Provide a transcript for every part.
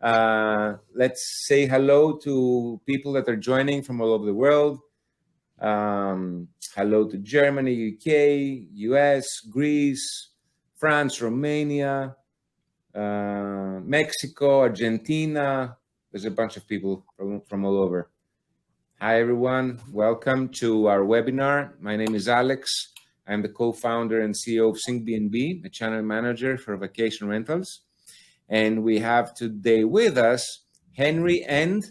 Let's say hello to people that are joining from all over the world. Hello to Germany, UK, US, Greece, France, Romania, Mexico, Argentina. There's a bunch of people from all over. Hi, everyone. Welcome to our webinar. My name is Alex. I'm the co-founder and CEO of Syncbnb, a channel manager for vacation rentals. And we have today with us Henry and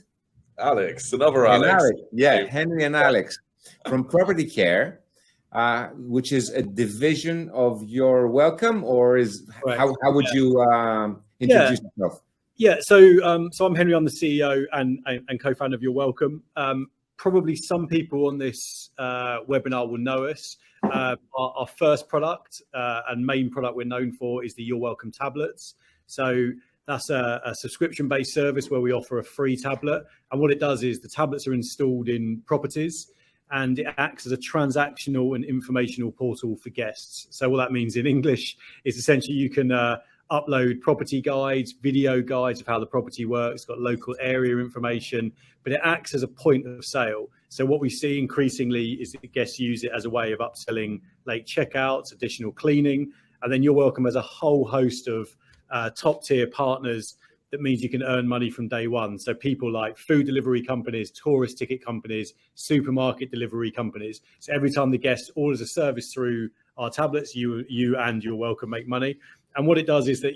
Alex, another Alex. Yeah, Henry and Alex from PropertyCare, which is a division of YourWelcome, or is right. How would you introduce yourself? Yeah, so I'm Henry. I'm the CEO and co-founder of YourWelcome. Probably some people on this webinar will know us. Our first product and main product we're known for is the YourWelcome tablets. So that's a subscription-based service where we offer a free tablet. And what it does is the tablets are installed in properties and it acts as a transactional and informational portal for guests. So what that means in English is essentially you can upload property guides, video guides of how the property works, got local area information, but it acts as a point of sale. So what we see increasingly is that guests use it as a way of upselling late checkouts, additional cleaning, and then YourWelcome has a whole host of top tier partners. That means you can earn money from day one. So people like food delivery companies, tourist ticket companies, supermarket delivery companies. So every time the guest orders a service through our tablets, you and YourWelcome make money. And what it does is that,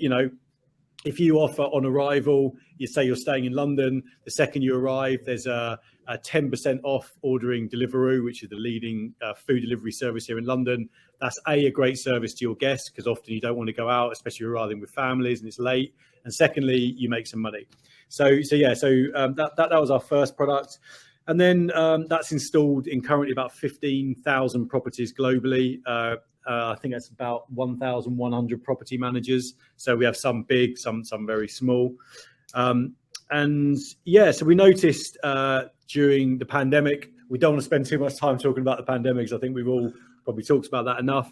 if you offer on arrival, you say you're staying in London, the second you arrive, there's a 10% off ordering Deliveroo, which is the leading food delivery service here in London. That's a great service to your guests because often you don't want to go out, especially if you're arriving with families and it's late. And secondly, you make some money. So that was our first product. And then that's installed in currently about 15,000 properties globally. I think that's about 1,100 property managers. So we have some big, some very small. So we noticed during the pandemic, we don't want to spend too much time talking about the pandemic, because I think we've all probably talked about that enough.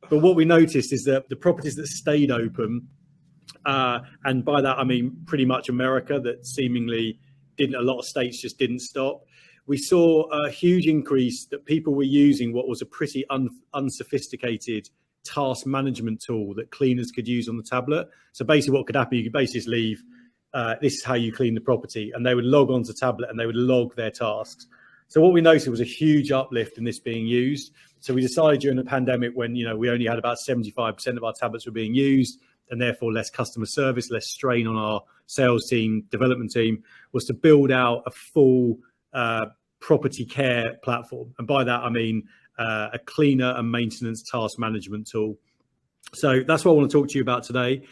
But what we noticed is that the properties that stayed open, and by that I mean pretty much America, that seemingly a lot of states just didn't stop. We saw a huge increase that people were using what was a pretty unsophisticated task management tool that cleaners could use on the tablet. So basically what could happen, you could basically just leave, this is how you clean the property, and they would log onto the tablet and they would log their tasks. So what we noticed was a huge uplift in this being used. So we decided during the pandemic, when we only had about 75% of our tablets were being used, and therefore less customer service, less strain on our sales team, development team, was to build out a full property care platform. And by that, I mean a cleaner and maintenance task management tool. So that's what I want to talk to you about today.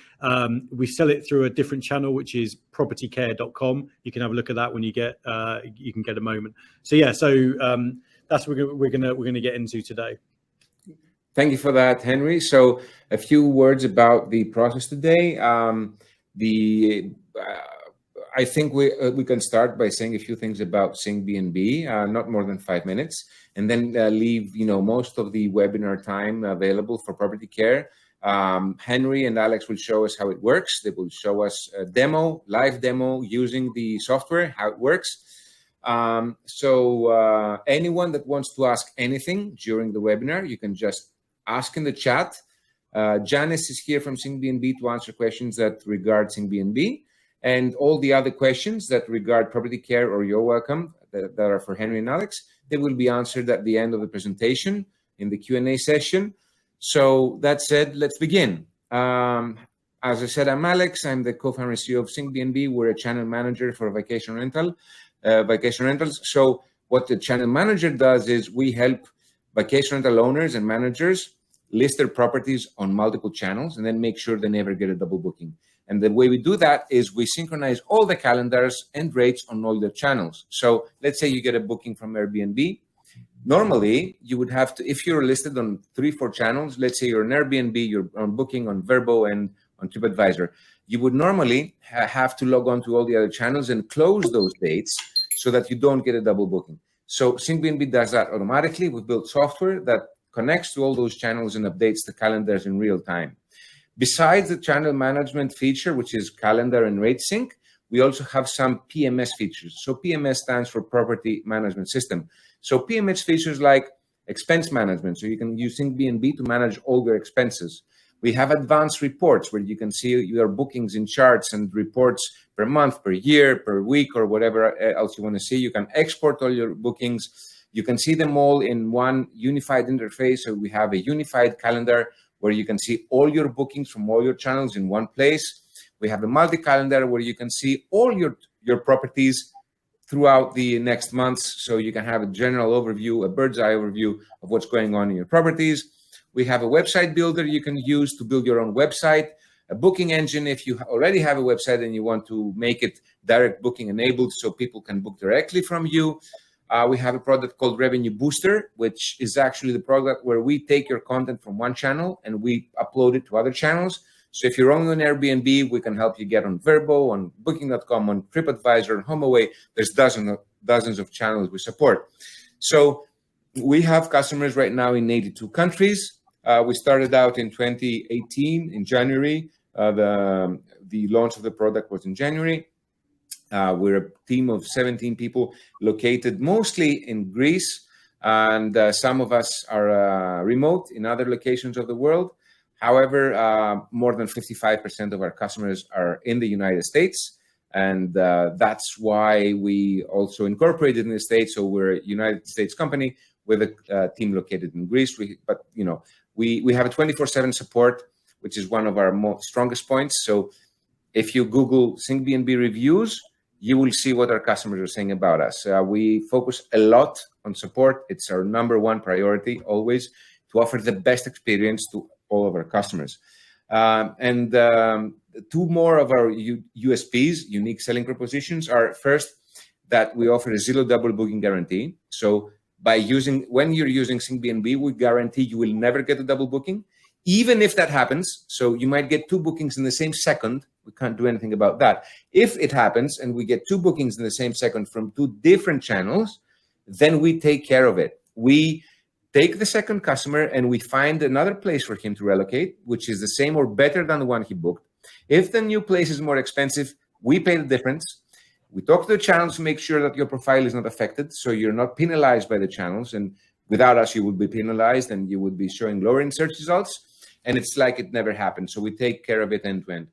We sell it through a different channel, which is propertycare.com. You can have a look at that when you can get a moment. So that's what we're gonna get into today. Thank you for that, Henry. So a few words about the process today. I think we can start by saying a few things about Syncbnb, not more than 5 minutes, and then leave most of the webinar time available for PropertyCare. Henry and Alex will show us how it works. They will show us a live demo using the software, how it works. So anyone that wants to ask anything during the webinar, you can just ask in the chat. Janice is here from Syncbnb to answer questions that regard Syncbnb. And all the other questions that regard PropertyCare or YourWelcome that are for Henry and Alex, they will be answered at the end of the presentation in the Q&A session. So that said, let's begin. As I said, I'm Alex. I'm the co-founder and CEO of Syncbnb. We're a channel manager for vacation rentals. So what the channel manager does is we help vacation rental owners and managers list their properties on multiple channels and then make sure they never get a double booking. And the way we do that is we synchronize all the calendars and rates on all the channels. So let's say you get a booking from Airbnb. Normally, you would have to, if you're listed on 3-4 channels, let's say you're on Airbnb, you're on booking on Vrbo and on TripAdvisor, you would normally have to log on to all the other channels and close those dates so that you don't get a double booking. So Syncbnb does that automatically. We've built software that connects to all those channels and updates the calendars in real time. Besides the channel management feature, which is calendar and rate sync, we also have some PMS features. So PMS stands for Property Management System. So PMS features like expense management. So you can use Syncbnb to manage all your expenses. We have advanced reports where you can see your bookings in charts and reports per month, per year, per week, or whatever else you want to see. You can export all your bookings. You can see them all in one unified interface. So we have a unified calendar where you can see all your bookings from all your channels in one place. We have a multi-calendar where you can see all your properties throughout the next months. So you can have a general overview, a bird's eye overview of what's going on in your properties. We have a website builder you can use to build your own website, a booking engine if you already have a website and you want to make it direct booking enabled so people can book directly from you. We have a product called Revenue Booster, which is actually the product where we take your content from one channel and we upload it to other channels. So if you're only on Airbnb, we can help you get on Vrbo, on Booking.com, on TripAdvisor, on HomeAway. There's dozens of channels we support. So we have customers right now in 82 countries. We started out in 2018 in January. The launch of the product was in January. We're a team of 17 people located mostly in Greece, and some of us are remote in other locations of the world. However, more than 55% of our customers are in the United States, and that's why we also incorporated in the States. So we're a United States company with a team located in Greece. We have a 24/7 support, which is one of our strongest points. So if you Google Syncbnb reviews, you will see what our customers are saying about us. We focus a lot on support. It's our number one priority always, to offer the best experience to all of our customers. And two more of our USPs, unique selling propositions, are first, that we offer a zero double booking guarantee. So when you're using Syncbnb, we guarantee you will never get a double booking, even if that happens. So you might get two bookings in the same second. We can't do anything about that. If it happens and we get two bookings in the same second from two different channels, then we take care of it. We take the second customer and we find another place for him to relocate, which is the same or better than the one he booked. If the new place is more expensive, we pay the difference. We talk to the channels to make sure that your profile is not affected, so you're not penalized by the channels. And without us, you would be penalized and you would be showing lower in search results. And it's like it never happened. So we take care of it end to end.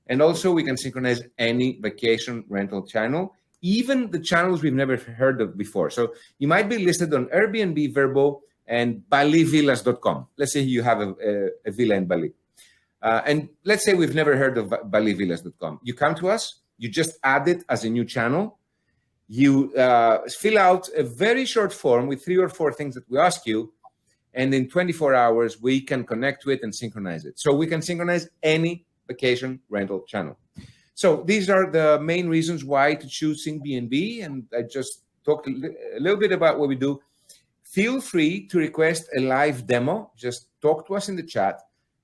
And also, we can synchronize any vacation rental channel, even the channels we've never heard of before. So you might be listed on Airbnb, Vrbo, and BaliVillas.com. Let's say you have a villa in Bali. And let's say we've never heard of BaliVillas.com. You come to us, you just add it as a new channel. You fill out a very short form with 3 or 4 things that we ask you. And in 24 hours, we can connect to it and synchronize it. So we can synchronize any vacation rental channel. So these are the main reasons why to choose Syncbnb. And I just talked a little bit about what we do. Feel free to request a live demo. Just talk to us in the chat.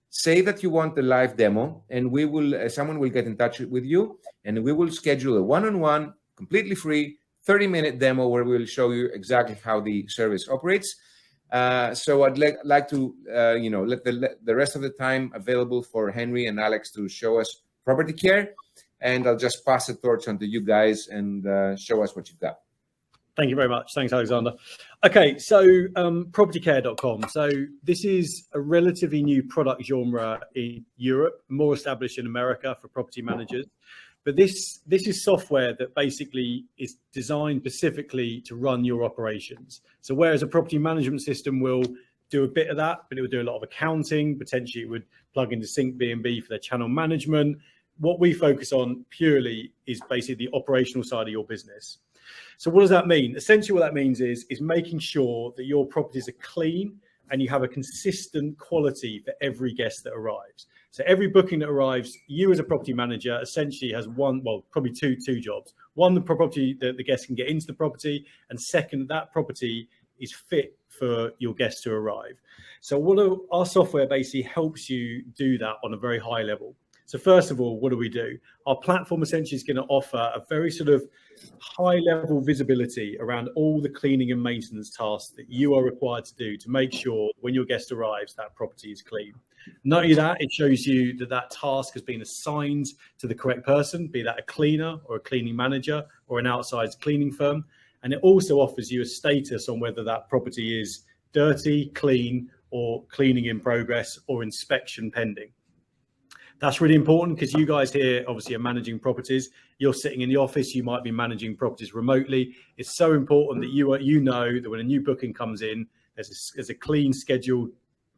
Say that you want the live demo, and we will. Someone will get in touch with you, and we will schedule a one-on-one, completely free, 30-minute demo where we will show you exactly how the service operates. So I'd like to, let the rest of the time available for Henry and Alex to show us PropertyCare, and I'll just pass the torch on to you guys and show us what you've got. Thank you very much. Thanks, Alexander. Okay, so PropertyCare.com. So this is a relatively new product genre in Europe, more established in America for property managers. But this is software that basically is designed specifically to run your operations. So whereas a property management system will do a bit of that, but it will do a lot of accounting, potentially it would plug into Syncbnb for their channel management. What we focus on purely is basically the operational side of your business. So what does that mean? Essentially what that means is making sure that your properties are clean and you have a consistent quality for every guest that arrives. So every booking that arrives, you as a property manager essentially has probably two jobs. One, the property that the guest can get into the property, and second, that property is fit for your guests to arrive. So our software basically helps you do that on a very high level. So first of all, what do? Our platform essentially is going to offer a very sort of high-level visibility around all the cleaning and maintenance tasks that you are required to do to make sure when your guest arrives, that property is clean. Not only that, it shows you that that task has been assigned to the correct person, be that a cleaner or a cleaning manager or an outside cleaning firm. And it also offers you a status on whether that property is dirty, clean, or cleaning in progress or inspection pending. That's really important because you guys here obviously are managing properties. You're sitting in the office, you might be managing properties remotely. It's so important that you know that when a new booking comes in, there's a clean schedule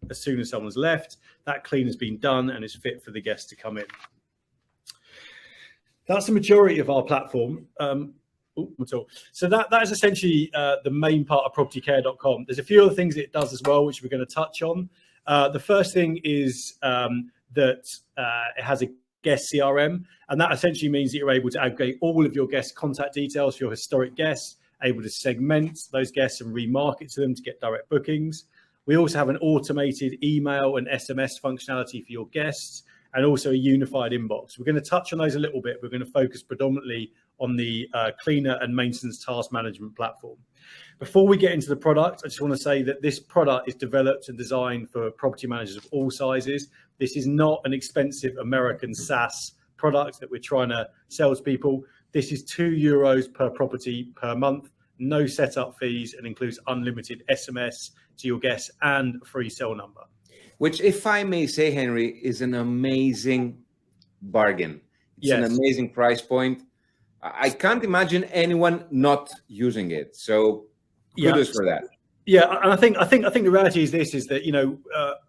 as soon as someone's left. That clean has been done and is fit for the guest to come in. That's the majority of our platform. So that is essentially the main part of PropertyCare.com. There's a few other things it does as well, which we're going to touch on. The first thing is that it has a guest CRM, and that essentially means that you're able to aggregate all of your guest contact details for your historic guests, able to segment those guests and remarket to them to get direct bookings. We also have an automated email and SMS functionality for your guests, and also a unified inbox. We're going to touch on those a little bit. We're going to focus predominantly on the cleaner and maintenance task management platform. Before we get into the product, I just want to say that this product is developed and designed for property managers of all sizes. This is not an expensive American SaaS product that we're trying to sell to people. This is €2 per property per month, no setup fees, and includes unlimited SMS to your guests and a free cell number. Which, if I may say, Henry, is an amazing bargain. It's an amazing price point. I can't imagine anyone not using it. So kudos for that. Yeah, and I think the reality is that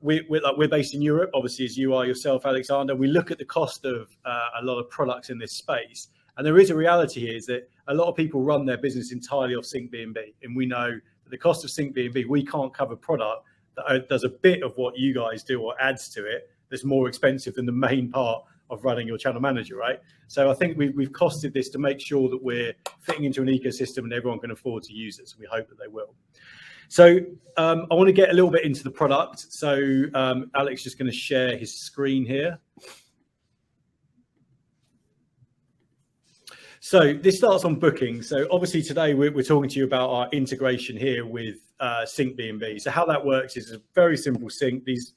we're based in Europe, obviously, as you are yourself, Alexander. We look at the cost of a lot of products in this space, and there is a reality here is that a lot of people run their business entirely off Syncbnb, and we know that the cost of Syncbnb, we can't cover product that does a bit of what you guys do or adds to it that's more expensive than the main part of running your channel manager, right? So I think we've costed this to make sure that we're fitting into an ecosystem and everyone can afford to use it. So we hope that they will. So I want to get a little bit into the product. So Alex is just going to share his screen here. So this starts on booking. So obviously today we're talking to you about our integration here with Syncbnb. So how that works is a very simple sync. These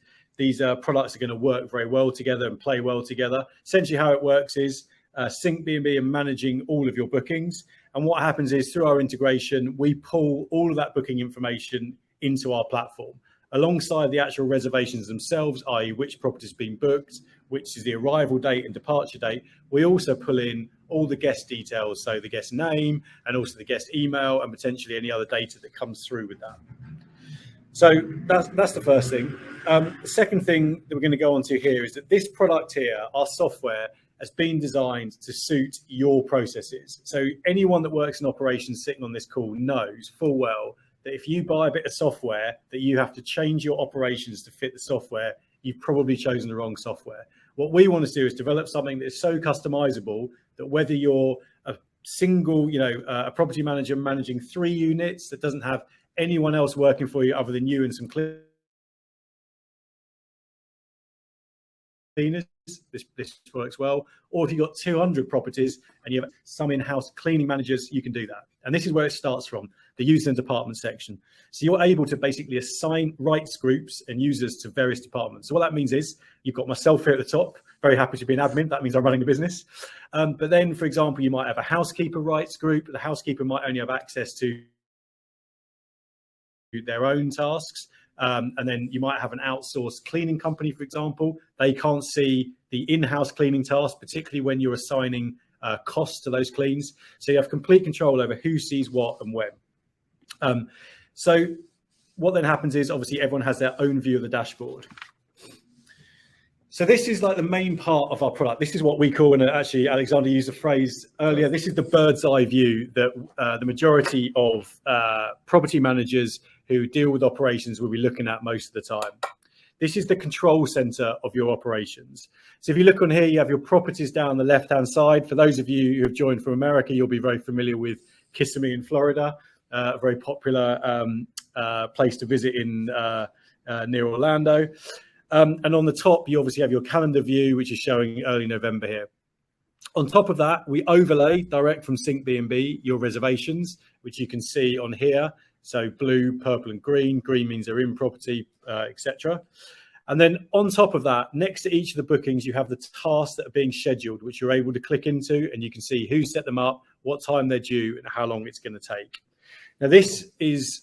products are going to work very well together and play well together. Essentially how it works is Syncbnb are managing all of your bookings. And what happens is through our integration, we pull all of that booking information into our platform alongside the actual reservations themselves, i.e. which property has been booked, which is the arrival date and departure date. We also pull in all the guest details, so the guest name and also the guest email and potentially any other data that comes through with that. So that's the first thing. The second thing that we're going to go on to here is that this product here, our software, has been designed to suit your processes. So anyone that works in operations sitting on this call knows full well that if you buy a bit of software that you have to change your operations to fit the software, you've probably chosen the wrong software. What we want to do is develop something that is so customizable that whether you're a single, a property manager managing 3 units that doesn't have anyone else working for you other than you and some cleaners, this works well. Or if you've got 200 properties and you have some in-house cleaning managers, you can do that. And this is where it starts from, the user and department section. So you're able to basically assign rights groups and users to various departments. So what that means is you've got myself here at the top, very happy to be an admin. That means I'm running a business. But then, for example, you might have a housekeeper rights group. The housekeeper might only have access to their own tasks. And then you might have an outsourced cleaning company, for example. They can't see the in-house cleaning tasks, particularly when you're assigning costs to those cleans. So you have complete control over who sees what and when. So what then happens is obviously everyone has their own view of the dashboard. So this is like the main part of our product. This is what we call, and actually Alexander used the phrase earlier, this is the bird's eye view that the majority of property managers who deal with operations will be looking at most of the time. This is the control center of your operations. So if you look on here, you have your properties down the left-hand side. For those of you who have joined from America, you'll be very familiar with Kissimmee in Florida, a very popular place to visit in near Orlando. And on the top, you obviously have your calendar view, which is showing early November here. On top of that, we overlay direct from Syncbnb your reservations, which you can see on here. So blue, purple, and green. Green means they're in property, etc. And then on top of that, next to each of the bookings, you have the tasks that are being scheduled, which you're able to click into, and you can see who set them up, what time they're due, and how long it's going to take. Now, this is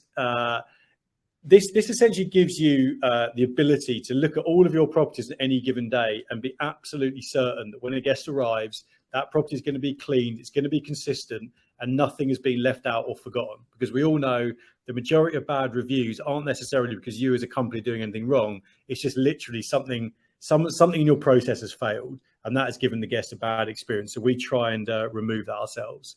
this essentially gives you the ability to look at all of your properties at any given day and be absolutely certain that when a guest arrives, that property is going to be cleaned, it's going to be consistent, and nothing has been left out or forgotten. Because we all know the majority of bad reviews aren't necessarily because you as a company are doing anything wrong. It's just literally something in your process has failed, and that has given the guest a bad experience. So we try and remove that ourselves.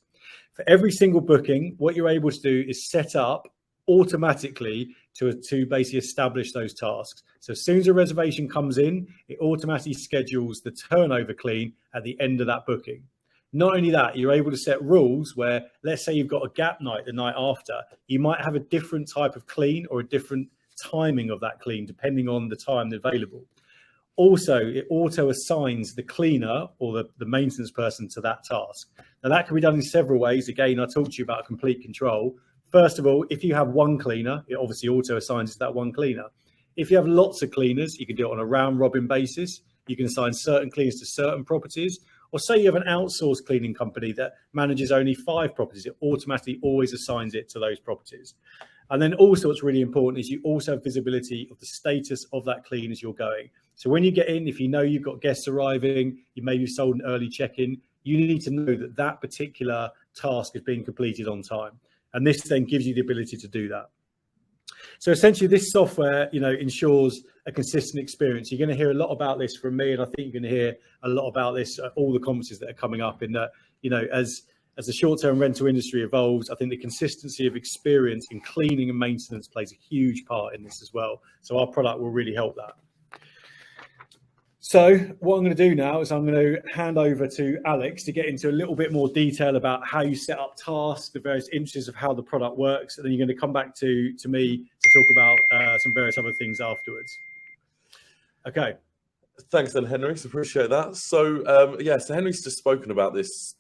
For every single booking, what you're able to do is set up automatically to basically establish those tasks. So as soon as a reservation comes in, it automatically schedules the turnover clean at the end of that booking. Not only that, you're able to set rules where, let's say you've got a gap night the night after, you might have a different type of clean or a different timing of that clean, depending on the time available. Also, it auto assigns the cleaner or the maintenance person to that task. Now that can be done in several ways. Again, I talked to you about complete control. First of all, if you have one cleaner, it obviously auto assigns to that one cleaner. If you have lots of cleaners, you can do it on a round robin basis. You can assign certain cleaners to certain properties. Or say you have an outsourced cleaning company that manages only 5 properties, it automatically always assigns it to those properties. And then also what's really important is you also have visibility of the status of that clean as you're going. So when you get in, if you know you've got guests arriving, you maybe sold an early check-in, you need to know that that particular task is being completed on time. And this then gives you the ability to do that. So essentially this software, ensures a consistent experience. You're going to hear a lot about this from me, and I think you're going to hear a lot about this at all the conferences that are coming up, in that, as the short-term rental industry evolves, I think the consistency of experience in cleaning and maintenance plays a huge part in this as well. So our product will really help that. So what I'm going to do now is I'm going to hand over to Alex to get into a little bit more detail about how you set up tasks, the various instances of how the product works, and then you're going to come back to me to talk about some various other things afterwards. Okay. Thanks then, Henry. Appreciate that. So so Henry's just spoken about this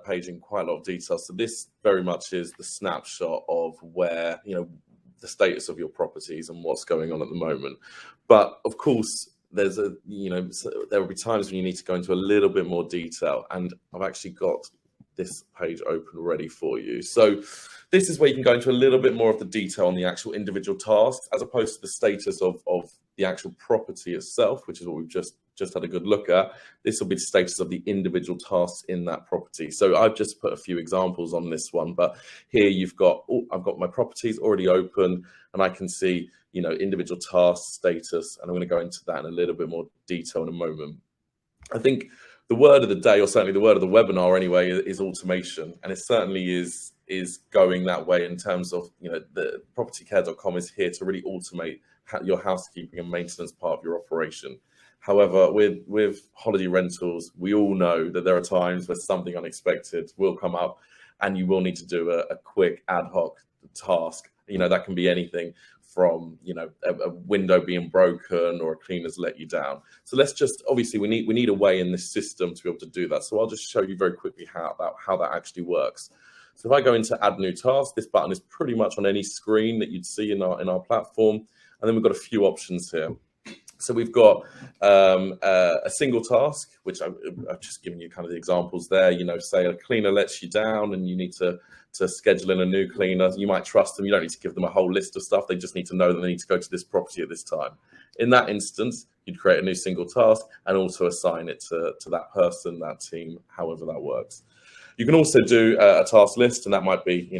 page in quite a lot of detail. So this very much is the snapshot of where, the status of your properties and what's going on at the moment. But of course, there will be times when you need to go into a little bit more detail, and I've actually got this page open ready for you. So this is where you can go into a little bit more of the detail on the actual individual tasks, as opposed to the status of the actual property itself, which is what we've just had a good look at. This will be the status of the individual tasks in that property. So I've just put a few examples on this one, but here I've got my properties already open, and I can see, individual task status, and I'm going to go into that in a little bit more detail in a moment. I think the word of the day, or certainly the word of the webinar anyway, is automation, and it certainly is going that way in terms of, the PropertyCare.com is here to really automate your housekeeping and maintenance part of your operation. However, with holiday rentals, we all know that there are times where something unexpected will come up, and you will need to do a quick ad hoc task. That can be anything from, a window being broken or a cleaner's let you down. So let's just, obviously we need a way in this system to be able to do that. So I'll just show you very quickly how that actually works. So if I go into add new task, this button is pretty much on any screen that you'd see in our platform. And then we've got a few options here. So we've got a single task, which I've just given you kind of the examples there. Say a cleaner lets you down and you need to schedule in a new cleaner. You might trust them. You don't need to give them a whole list of stuff. They just need to know that they need to go to this property at this time. In that instance, you'd create a new single task and also assign it to that person, that team, however that works. You can also do a task list, and that might be,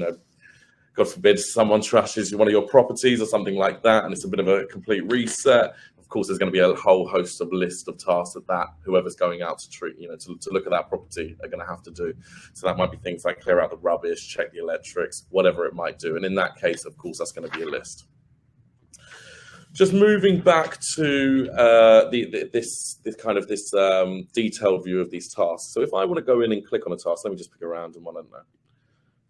God forbid, someone trashes one of your properties or something like that, and it's a bit of a complete reset. Of course, there's going to be a whole host of list of tasks that whoever's going out to treat, to look at that property are going to have to do. So that might be things like clear out the rubbish, check the electrics, whatever it might do. And in that case, of course, that's going to be a list. Just moving back to this detailed view of these tasks. So if I want to go in and click on a task, let me just pick a random one. I don't know.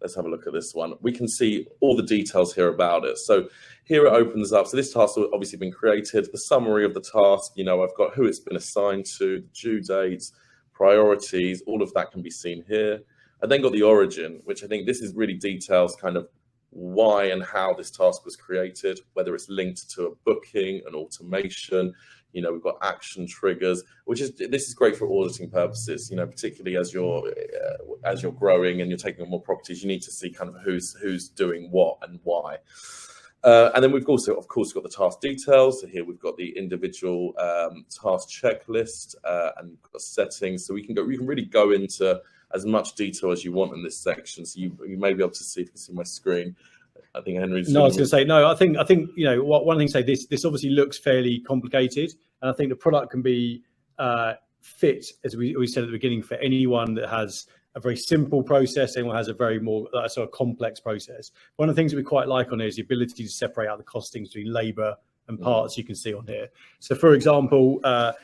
Let's have a look at this one. We can see all the details here about it. So here it opens up. So this task has obviously been created. The summary of the task, I've got who it's been assigned to, due dates, priorities, all of that can be seen here. I then got the origin, which I think this is really details kind of why and how this task was created, whether it's linked to a booking, an automation. You know, we've got action triggers, this is great for auditing purposes. You know, particularly as you're growing and you're taking on more properties, you need to see kind of who's doing what and why. And then we've also, of course, got the task details. So here we've got the individual task checklist and we've got settings. So we can really go into as much detail as you want in this section. So you may be able to see, if you can see my screen. I think Henry's. No, I was going to say no. I think you know, one thing to say, this obviously looks fairly complicated, and I think the product can be fit, as we said at the beginning, for anyone that has a very simple process, anyone has a very more sort of complex process. One of the things that we quite like on here is the ability to separate out the costings between labour and parts. You can see on here. So, for example,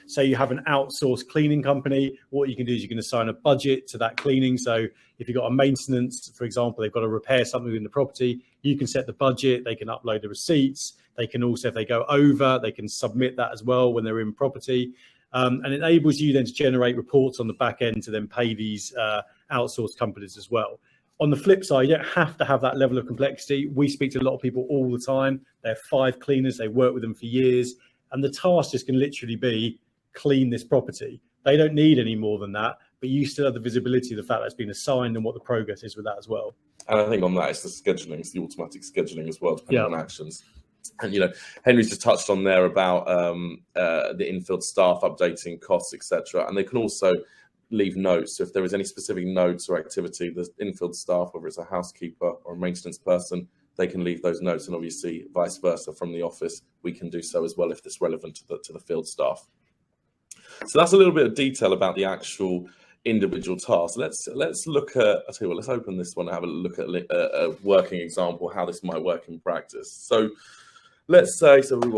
say you have an outsourced cleaning company. What you can do is you can assign a budget to that cleaning. So, if you've got a maintenance, for example, they've got to repair something in the property, you can set the budget. They can upload the receipts. They can also, if they go over, they can submit that as well when they're in property. And it enables you then to generate reports on the back end to then pay these outsourced companies as well. On the flip side, you don't have to have that level of complexity. We speak to a lot of people all the time. They have 5 cleaners. They work with them for years. And the task just can literally be clean this property. They don't need any more than that, but you still have the visibility of the fact that it's been assigned and what the progress is with that as well. And I think on that, it's the scheduling, it's the automatic scheduling as well, depending on actions. And, you know, Henry's just touched on there about the infield staff updating costs, etc. And they can also leave notes. So if there is any specific notes or activity, the infield staff, whether it's a housekeeper or a maintenance person, they can leave those notes, and obviously vice versa from the office, we can do so as well if it's relevant to the field staff. So that's a little bit of detail about the actual individual tasks. Let's look at, I'll tell you what, let's open this one and have a look at a working example, how this might work in practice. So let's say, so we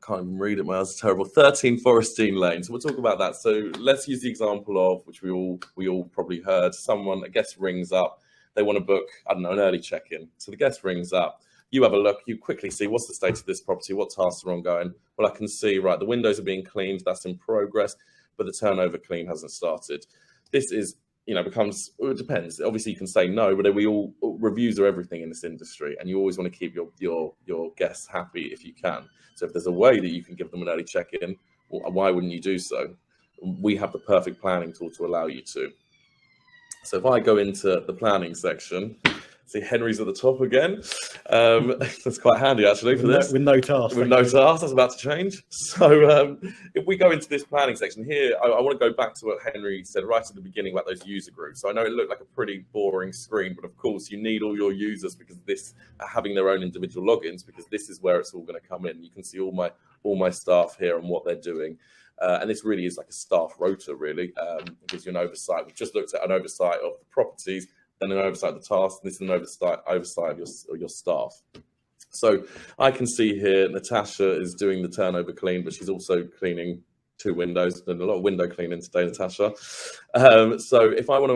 can't even read it, my eyes are terrible, 13 Forestine Lane. So we'll talk about that. So let's use the example of, which we all probably heard, a guest rings up, they want to book, I don't know, an early check-in. So the guest rings up, you have a look, you quickly see what's the state of this property, what tasks are ongoing. Well, I can see, right, the windows are being cleaned, that's in progress, but the turnover clean hasn't started. This is, you know, it depends. Obviously, you can say no, but reviews are everything in this industry, and you always want to keep your guests happy if you can. So if there's a way that you can give them an early check-in, well, why wouldn't you do so? We have the perfect planning tool to allow you to. So if I go into the planning section, see Henry's at the top again. That's quite handy actually for this. With no task. With no task, that's about to change. So if we go into this planning section here, I want to go back to what Henry said right at the beginning about those user groups. So I know it looked like a pretty boring screen, but of course you need all your users because this having their own individual logins, because this is where it's all going to come in. You can see all my staff here and what they're doing. And this really is like a staff rota, really. It gives you an oversight. We've just looked at an oversight of the properties, then an oversight of the tasks, and this is an oversight of your staff. So I can see here Natasha is doing the turnover clean, but she's also cleaning 2 windows. Done a lot of window cleaning today, Natasha. So if I want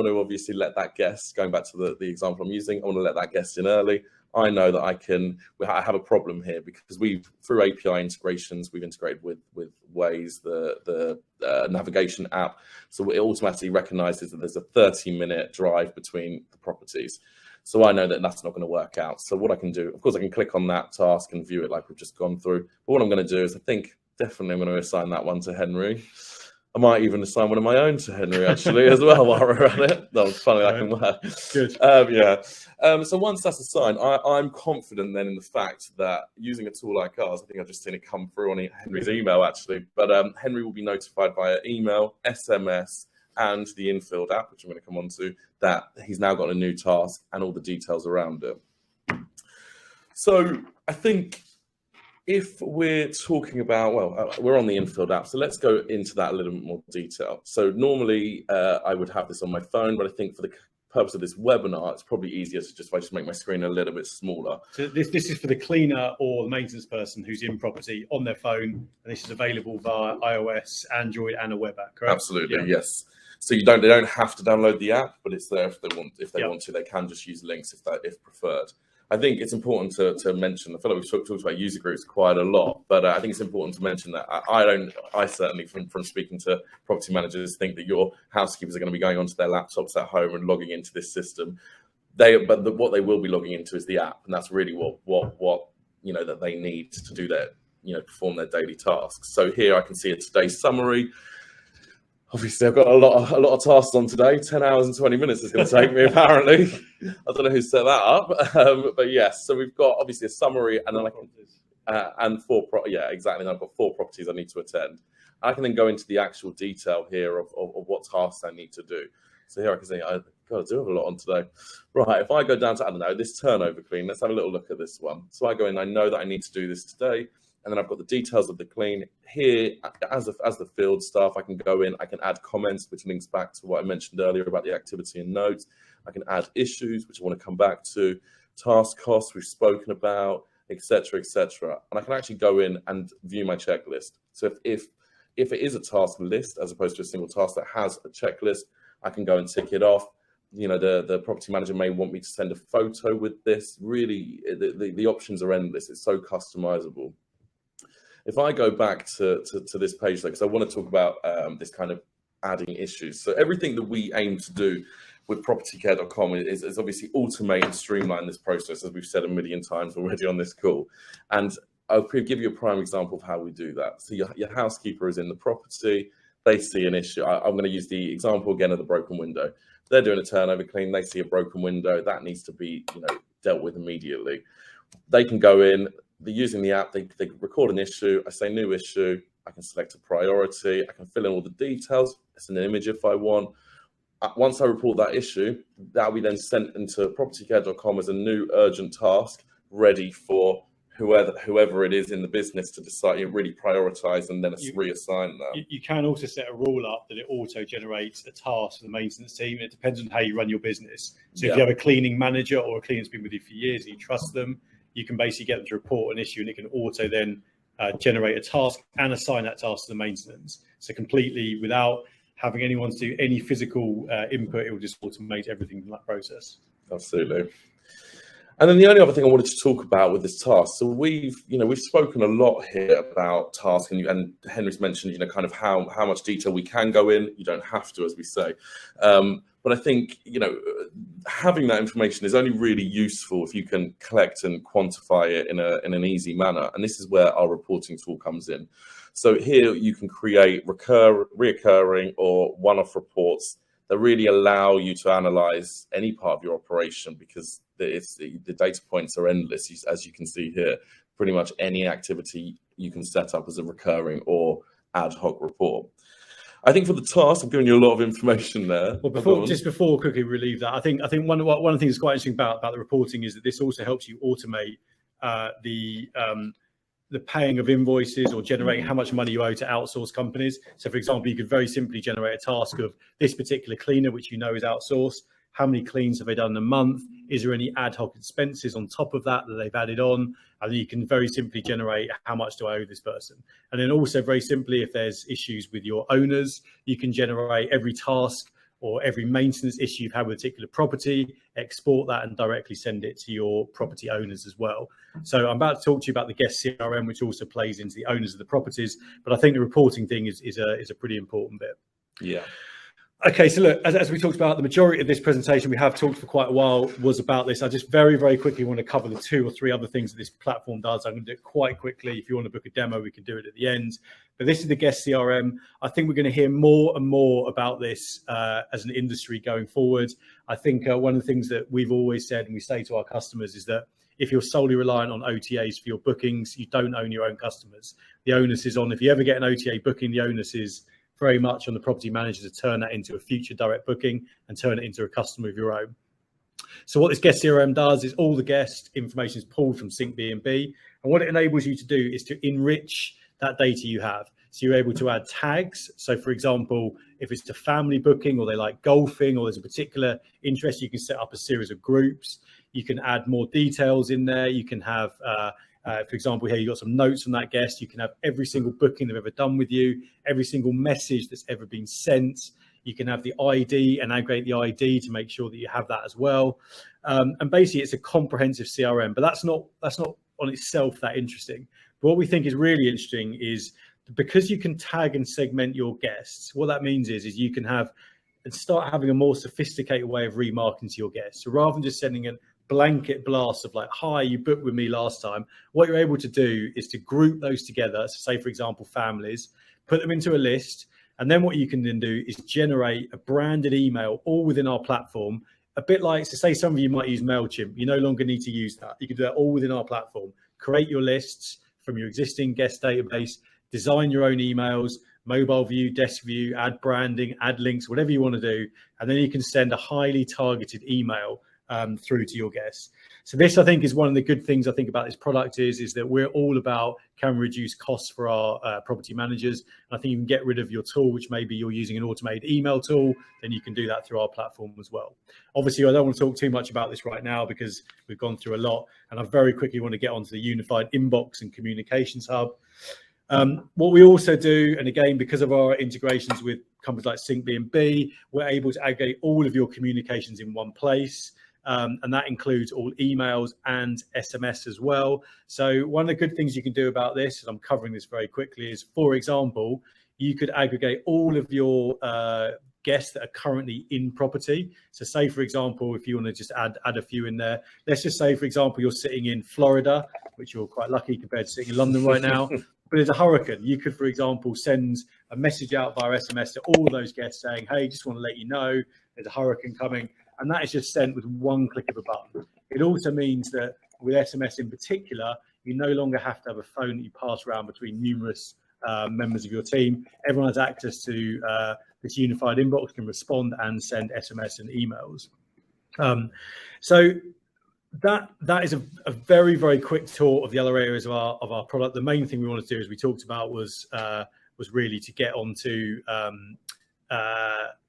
to obviously let that guest, going back to the example I'm using, I want to let that guest in early. I know that I have a problem here because through API integrations, we've integrated with Waze, the navigation app. So it automatically recognizes that there's a 30-minute drive between the properties. So I know that that's not going to work out. So what I can do, of course, I can click on that task and view it like we've just gone through. But what I'm going to do is I think definitely I'm going to assign that one to Henry. I might even assign one of my own to Henry, actually, as well, while we're at it. That was funny, that can work. Good. So once that's assigned, I'm confident then in the fact that using a tool like ours, I think I've just seen it come through on Henry's email, actually, but Henry will be notified via email, SMS, and the infield app, which I'm going to come on to, that he's now got a new task and all the details around it. So I think if we're talking about, we're on the infield app, so let's go into that a little bit more detail. So normally I would have this on my phone, but I think for the purpose of this webinar, it's probably easier to if I just make my screen a little bit smaller. So this is for the cleaner or the maintenance person who's in property on their phone, and this is available via iOS, Android, and a web app, correct? Absolutely, yes. So they don't have to download the app, but it's there if they want. If they want to, they can just use links if preferred. I think it's important to mention, I feel like we've talked about user groups quite a lot, but I think it's important to mention that I certainly, from speaking to property managers, think that your housekeepers are going to be going onto their laptops at home and logging into this system. what they will be logging into is the app, and that's really what that they need to do their perform their daily tasks. So here I can see a today's summary. Obviously, I've got a lot of tasks on today. 10 hours and 20 minutes is going to take me, apparently. I don't know who set that up, but yes. So we've got obviously a summary, and then I can and exactly. And I've got 4 properties I need to attend. I can then go into the actual detail here of what tasks I need to do. So here I can see I've got to do a lot on today. Right, if I go down to, I don't know, this turnover clean, let's have a little look at this one. So I go in, I know that I need to do this today, and then I've got the details of the clean. Here, as the field staff, I can go in, I can add comments, which links back to what I mentioned earlier about the activity and notes. I can add issues, which I want to come back to, task costs we've spoken about, etc., etc. And I can actually go in and view my checklist. So if it is a task list as opposed to a single task that has a checklist, I can go and tick it off. The property manager may want me to send a photo with this. Really, the options are endless. It's so customizable. If I go back to this page, because I want to talk about this kind of adding issues. So everything that we aim to do with PropertyCare.com is obviously automate and streamline this process, as we've said a million times already on this call. And I'll give you a prime example of how we do that. So your housekeeper is in the property. They see an issue. I'm going to use the example again of the broken window. They're doing a turnover clean. They see a broken window that needs to be dealt with immediately. They can go in. They're using the app. They record an issue. I say new issue. I can select a priority. I can fill in all the details. It's an image if I want. Once I report that issue, that will be then sent into PropertyCare.com as a new urgent task, ready for whoever it is in the business to decide, really prioritize and then reassign that. You can also set a rule up that it auto generates a task for the maintenance team. It depends on how you run your business. So if you have a cleaning manager or a cleaner that's been with you for years and you trust them, you can basically get them to report an issue and it can auto then generate a task and assign that task to the maintenance. So completely without having anyone to do any physical input, it will just automate everything in that process. Absolutely. And then the only other thing I wanted to talk about with this task, so we've spoken a lot here about task, and Henry's mentioned, kind of how much detail we can go in. You don't have to, as we say. But I think, having that information is only really useful if you can collect and quantify it in an easy manner. And this is where our reporting tool comes in. So here you can create reoccurring or one-off reports that really allow you to analyze any part of your operation, because the data points are endless, as you can see here. Pretty much any activity you can set up as a recurring or ad hoc report. I think for the task, I'm giving you a lot of information there. Well, before quickly relieve that, I think one of the things that's quite interesting about the reporting is that this also helps you automate the paying of invoices or generating how much money you owe to outsourced companies. So, for example, you could very simply generate a task of this particular cleaner, which you know is outsourced. How many cleans have they done in a month? Is there any ad hoc expenses on top of that they've added on? And then you can very simply generate how much do I owe this person. And then also very simply, if there's issues with your owners, you can generate every task or every maintenance issue you've had with a particular property, export that and directly send it to your property owners as well. So I'm about to talk to you about the guest CRM, which also plays into the owners of the properties. But I think the reporting thing is a pretty important bit. Yeah. Okay, so look, as we talked about, the majority of this presentation we have talked for quite a while was about this. I just very, very quickly want to cover the 2 or 3 other things that this platform does. I'm going to do it quite quickly. If you want to book a demo, we can do it at the end. But this is the guest CRM. I think we're going to hear more and more about this as an industry going forward. I think one of the things that we've always said and we say to our customers is that if you're solely reliant on OTAs for your bookings, you don't own your own customers. The onus is on, if you ever get an OTA booking, the onus is very much on the property manager to turn that into a future direct booking and turn it into a customer of your own. So what this guest CRM does is all the guest information is pulled from Syncbnb. And what it enables you to do is to enrich that data you have. So you're able to add tags. So for example, if it's a family booking or they like golfing or there's a particular interest, you can set up a series of groups. You can add more details in there. You can have, for example, here you've got some notes from that guest. You can have every single booking they've ever done with you, every single message that's ever been sent. You can have the ID and aggregate the ID to make sure that you have that as well. And basically, it's a comprehensive CRM, but that's not on itself that interesting. But what we think is really interesting is because you can tag and segment your guests, what that means is you can have and start having a more sophisticated way of remarketing to your guests. So rather than just sending a blanket blast of like, hi, you booked with me last time, what you're able to do is to group those together. So say, for example, families, put them into a list. And then what you can then do is generate a branded email all within our platform. A bit like, so say some of you might use MailChimp. You no longer need to use that. You can do that all within our platform. Create your lists from your existing guest database, design your own emails, mobile view, desk view, add branding, add links, whatever you want to do. And then you can send a highly targeted email through to your guests. So this, I think, is one of the good things I think about this product is that we're all about, can we reduce costs for our property managers? And I think you can get rid of your tool, which maybe you're using an automated email tool, then you can do that through our platform as well. Obviously, I don't want to talk too much about this right now because we've gone through a lot, and I very quickly want to get onto the unified inbox and communications hub. What we also do, and again, because of our integrations with companies like Syncbnb, we're able to aggregate all of your communications in one place. And that includes all emails and SMS as well. So one of the good things you can do about this, and I'm covering this very quickly, is, for example, you could aggregate all of your guests that are currently in property. So say, for example, if you want to just add a few in there, let's just say, for example, you're sitting in Florida, which you're quite lucky compared to sitting in London right now, but there's a hurricane. You could, for example, send a message out via SMS to all those guests saying, hey, just want to let you know there's a hurricane coming. And that is just sent with one click of a button. It also means that with SMS in particular, you no longer have to have a phone that you pass around between numerous members of your team. Everyone has access to this unified inbox, can respond and send SMS and emails. So that is a very, very quick tour of the other areas of our product. The main thing we wanted to do, as we talked about, was really to get onto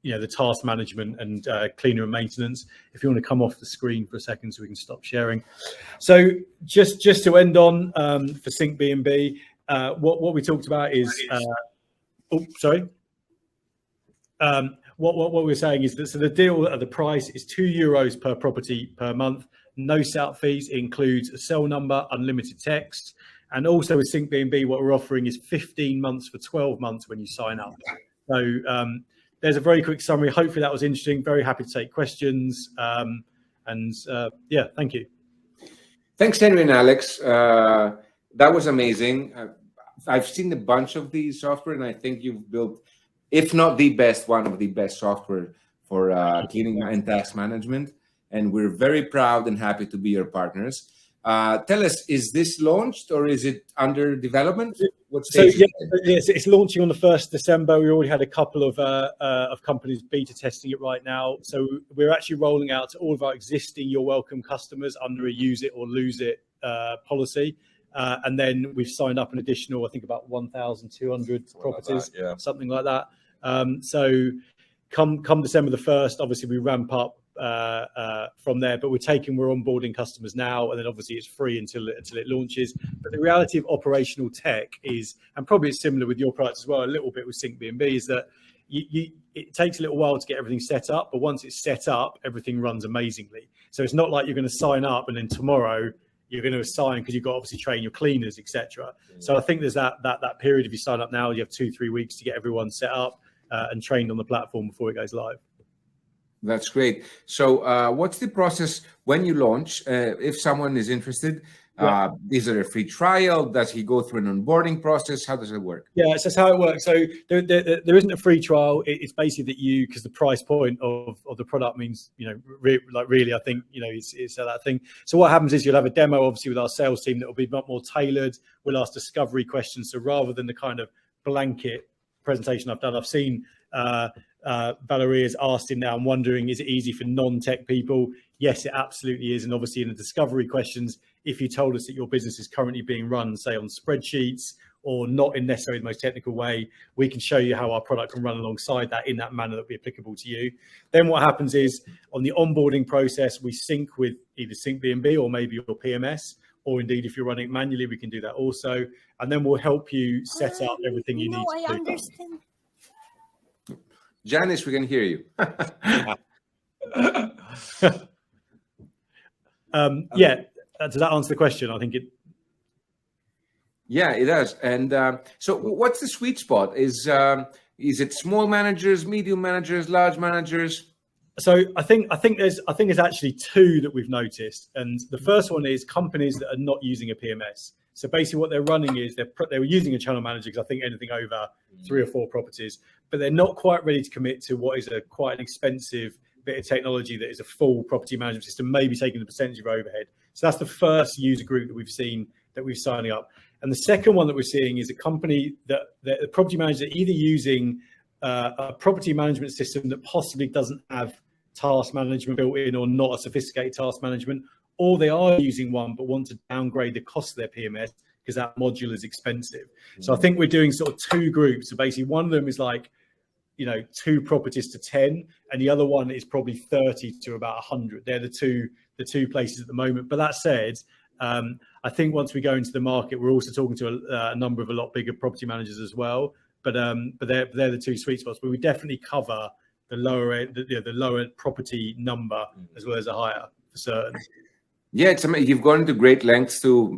the task management and cleaner and maintenance. If you want to come off the screen for a second so we can stop sharing. So just to end on for Syncbnb, what we talked about is what we're saying is that, so the deal at the price is €2 per property per month, no setup fees. It includes a cell number, unlimited text, and also with Syncbnb, what we're offering is 15 months for 12 months when you sign up. So there's a very quick summary. Hopefully that was interesting. Very happy to take questions. Yeah, thank you. Thanks, Henry and Alex. That was amazing. I've seen a bunch of these software, and I think you've built, if not the best, one of the best software for cleaning and task management. And we're very proud and happy to be your partners. Tell us, is this launched or is it under development? What stage? So, yes, it's launching on the 1st December. We already had a couple of companies beta testing it right now. So we're actually rolling out to all of our existing YourWelcome customers under a use it or lose it policy. And then we've signed up an additional, I think, about 1,200 properties, something like that. So come December the 1st, obviously we ramp up from there, but we're onboarding customers now, and then obviously it's free until it launches. But the reality of operational tech is, and probably it's similar with your product as well, a little bit with Syncbnb, is that it takes a little while to get everything set up, but once it's set up, everything runs amazingly. So it's not like you're going to sign up and then tomorrow you're going to assign, because you've got to obviously train your cleaners, etc. So I think there's that period. If you sign up now, you have 2-3 weeks to get everyone set up and trained on the platform before it goes live. That's great. So what's the process when you launch? If someone is interested, is there a free trial? Does he go through an onboarding process? How does it work? Yeah, so that's how it works. So there isn't a free trial. It's basically that because the price point of the product means, really, I think, it's that thing. So what happens is you'll have a demo, obviously, with our sales team that will be a lot more tailored. We'll ask discovery questions. So rather than the kind of blanket presentation I've done, I've seen Valerie has asked him now, I'm wondering, is it easy for non-tech people? Yes, it absolutely is. And obviously in the discovery questions, if you told us that your business is currently being run, say, on spreadsheets or not in necessarily the most technical way, we can show you how our product can run alongside that in that manner that will be applicable to you. Then what happens is on the onboarding process, we sync with either Syncbnb or maybe your PMS, or indeed if you're running it manually, we can do that also. And then we'll help you set up everything you need to do. I understand. Janice, we can hear you. Does that answer the question? I think it. Yeah, it does. And so what's the sweet spot? Is Is it small managers, medium managers, large managers? So I think there's actually two that we've noticed, and the first one is companies that are not using a PMS. So basically, what they're running is they're using a channel manager, because I think anything over 3 or 4 properties, but they're not quite ready to commit to what is quite an expensive bit of technology that is a full property management system, maybe taking the percentage of overhead. So that's the first user group that we've seen that we're signing up. And the second one that we're seeing is a company that the property manager are either using a property management system that possibly doesn't have task management built in, or not a sophisticated task management, or they are using one but want to downgrade the cost of their PMS because that module is expensive. So I think we're doing sort of 2 groups. So basically one of them is like, 2 properties to 10, and the other one is probably 30 to about 100. They're the two places at the moment. But that said, I think once we go into the market, we're also talking to a number of a lot bigger property managers as well. But they're the 2 sweet spots. But we definitely cover the lower end, the lower property number as well as a higher for certain. Yeah, it's amazing. You've gone into great lengths to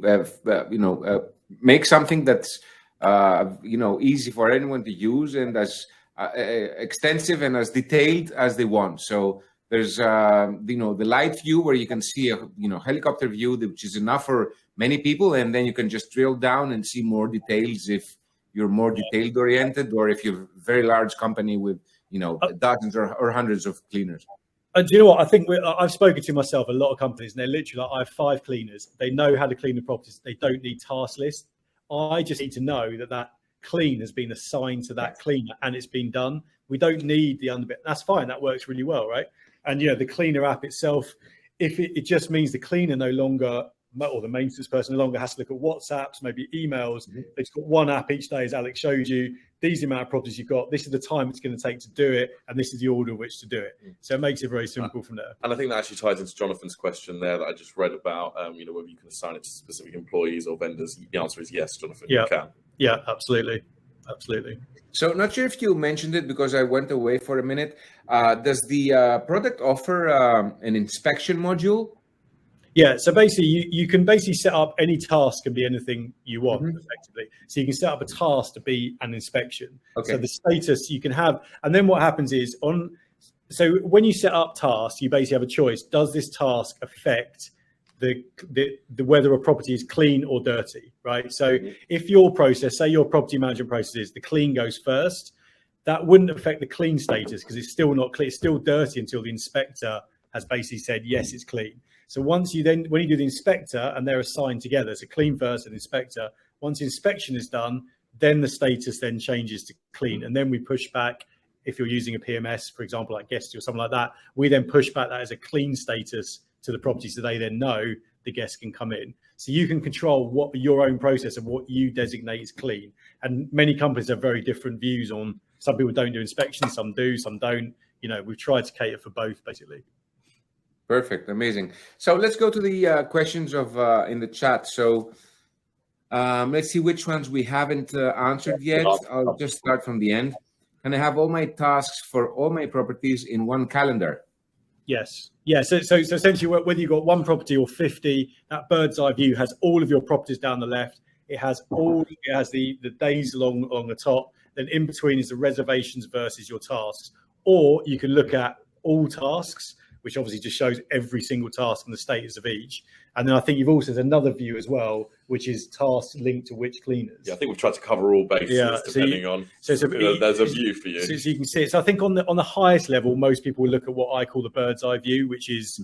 make something that's easy for anyone to use, and as extensive and as detailed as they want. So there's the light view where you can see a helicopter view, which is enough for many people, and then you can just drill down and see more details if you're more detailed oriented, or if you're a very large company with dozens or hundreds of cleaners. And do you know what? I think I've spoken to myself a lot of companies, and they're literally like, I have 5 cleaners. They know how to clean the properties. They don't need task lists. I just need to know that clean has been assigned to that cleaner and it's been done. We don't need the underbit. That's fine. That works really well, right? And the cleaner app itself, if it just means the cleaner no longer, or the maintenance person no longer has to look at WhatsApps, maybe emails. It's got one app each day, as Alex showed you. These are the amount of properties you've got. This is the time it's going to take to do it, and this is the order in which to do it. So it makes it very simple from there. And I think that actually ties into Jonathan's question there that I just read about, whether you can assign it to specific employees or vendors. The answer is yes, Jonathan. Yeah. You can. Yeah, absolutely. So not sure if you mentioned it because I went away for a minute. Does the product offer an inspection module? Yeah, so basically you can set up any task, can be anything you want effectively. So you can set up a task to be an inspection. Okay. So the status you can have, and then what happens is so when you set up tasks, you basically have a choice. Does this task affect the whether a property is clean or dirty, right? So if your process, say your property management process is the clean goes first, that wouldn't affect the clean status because it's still not clean, it's still dirty until the inspector has basically said, yes, it's clean. So when you do the inspector and they're assigned together, so clean first and inspector, once the inspection is done, then the status then changes to clean. And then we push back, if you're using a PMS, for example, like Guesty or something like that, we then push back that as a clean status to the property so they then know the guests can come in. So you can control what your own process of what you designate is clean. And many companies have very different views on, some people don't do inspections, some do, some don't. We've tried to cater for both, basically. Perfect. Amazing. So let's go to the questions of in the chat. So let's see which ones we haven't answered yet. I'll just start from the end. Can I have all my tasks for all my properties in one calendar? Yes. Yeah. So essentially, whether you've got 1 property or 50, that bird's eye view has all of your properties down the left. It has the days along the top. Then in between is the reservations versus your tasks. Or you can look at all tasks, which obviously just shows every single task and the status of each. And then I think you've also, there's another view as well, which is tasks linked to which cleaners. Yeah, I think we've tried to cover all bases depending on. So there's a view for you. So you can see it. So I think on the highest level, most people will look at what I call the bird's eye view, which is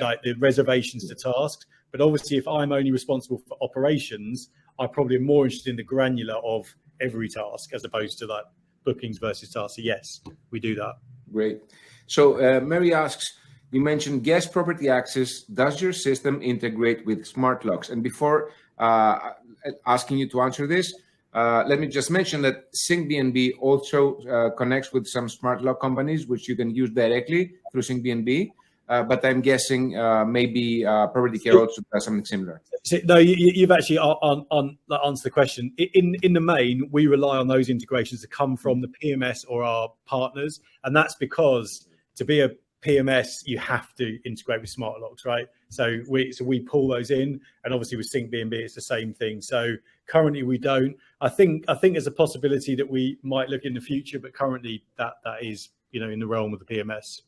like the reservations to tasks. But obviously, if I'm only responsible for operations, I probably am more interested in the granular of every task as opposed to like bookings versus tasks. So yes, we do that. Great. So Mary asks, you mentioned guest property access. Does your system integrate with smart locks? And before asking you to answer this, let me just mention that Syncbnb also connects with some smart lock companies, which you can use directly through Syncbnb. But I'm guessing maybe PropertyCare also does something similar. No, you've actually answered the question. In the main, we rely on those integrations to come from the PMS or our partners, and that's because to be a PMS, you have to integrate with smart locks, right? So we pull those in, and obviously with Syncbnb, it's the same thing. So currently we don't. I think there's a possibility that we might look in the future, but currently that is, in the realm of the PMS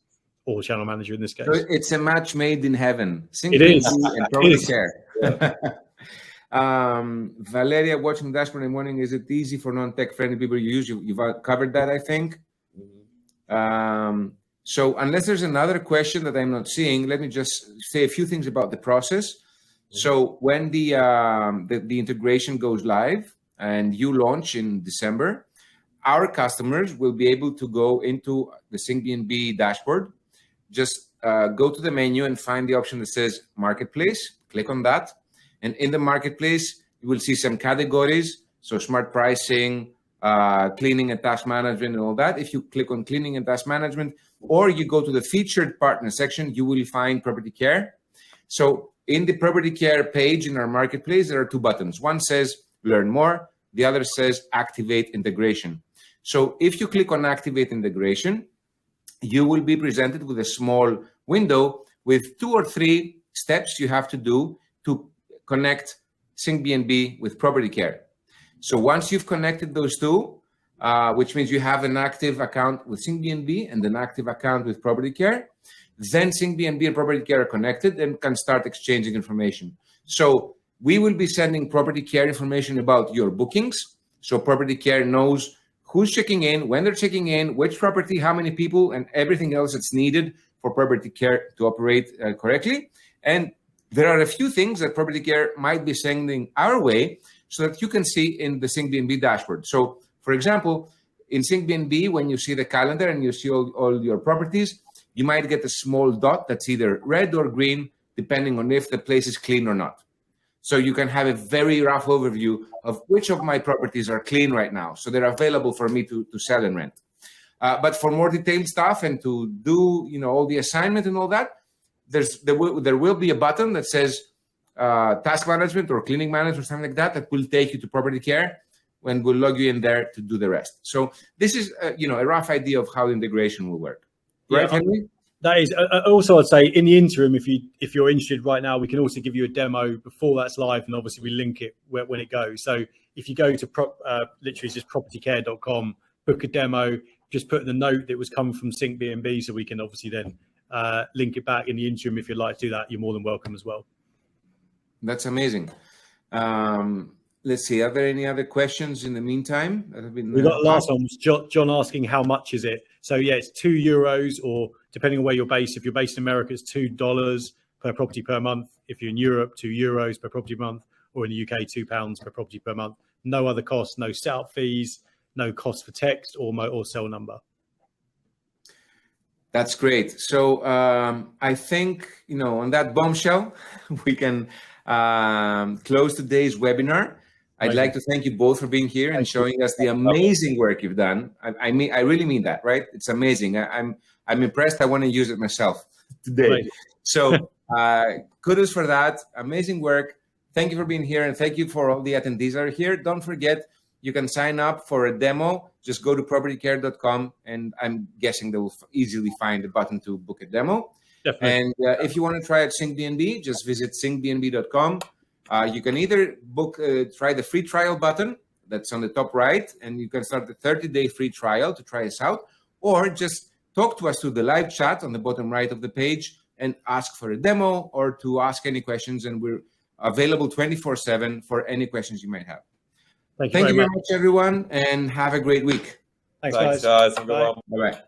or channel manager in this case. So it's a match made in heaven. It is. And PropertyCare. Valeria, watching the dashboard in the morning, is it easy for non-tech friendly people to use? You've covered that, I think. So unless there's another question that I'm not seeing, let me just say a few things about the process. So when the integration goes live and you launch in December, our customers will be able to go into the Syncbnb dashboard, just go to the menu and find the option that says Marketplace, click on that. And in the Marketplace, you will see some categories, so smart pricing, cleaning and task management and all that. If you click on cleaning and task management, or you go to the featured partner section, you will find PropertyCare. So in the PropertyCare page in our Marketplace, there are two buttons. One says learn more. The other says activate integration. So if you click on activate integration, you will be presented with a small window with 2 or 3 steps you have to do to connect Syncbnb with PropertyCare. So once you've connected those two, which means you have an active account with Syncbnb and an active account with PropertyCare, then Syncbnb and PropertyCare are connected and can start exchanging information. So we will be sending PropertyCare information about your bookings. So PropertyCare knows who's checking in, when they're checking in, which property, how many people, and everything else that's needed for PropertyCare to operate correctly. And there are a few things that PropertyCare might be sending our way so that you can see in the Syncbnb dashboard. So, for example, in Syncbnb, when you see the calendar and you see all your properties, you might get a small dot that's either red or green, depending on if the place is clean or not. So you can have a very rough overview of which of my properties are clean right now. So they're available for me to sell and rent. But for more detailed stuff and to do all the assignment and all that, there will be a button that says task management or cleaning management or something like that will take you to PropertyCare, and will log you in there to do the rest. So this is a rough idea of how the integration will work. Right, Henry? That is. Also, I'd say in the interim, if you're interested right now, we can also give you a demo before that's live, and obviously we link it when it goes. So if you go to literally just propertycare.com, book a demo, just put in the note that it was coming from Syncbnb, so we can obviously then link it back in the interim. If you'd like to do that, you're more than welcome as well. That's amazing. Let's see. Are there any other questions in the meantime? We got the last one. Was John asking how much is it? So yeah, it's €2, or depending on where you're based. If you're based in America, it's $2 per property per month. If you're in Europe, €2 per property per month, or in the UK, £2 per property per month. No other costs, no setup fees, no cost for text or cell number. That's great. So I think on that bombshell, we can close today's webinar. I'd like to thank you both for being here and showing us the amazing work you've done. I really mean that, right? It's amazing. I'm impressed. I want to use it myself today. Right. So kudos for that. Amazing work. Thank you for being here, and thank you for all the attendees that are here. Don't forget, you can sign up for a demo. Just go to propertycare.com, and I'm guessing they will easily find a button to book a demo. Definitely. And if you want to try out Syncbnb, just visit syncbnb.com. You can either try the free trial button that's on the top right, and you can start the 30-day free trial to try us out, or just talk to us through the live chat on the bottom right of the page and ask for a demo or to ask any questions, and we're available 24/7 for any questions you might have. Thank you very much, everyone, and have a great week. Thanks, guys. Have a good one. Bye-bye.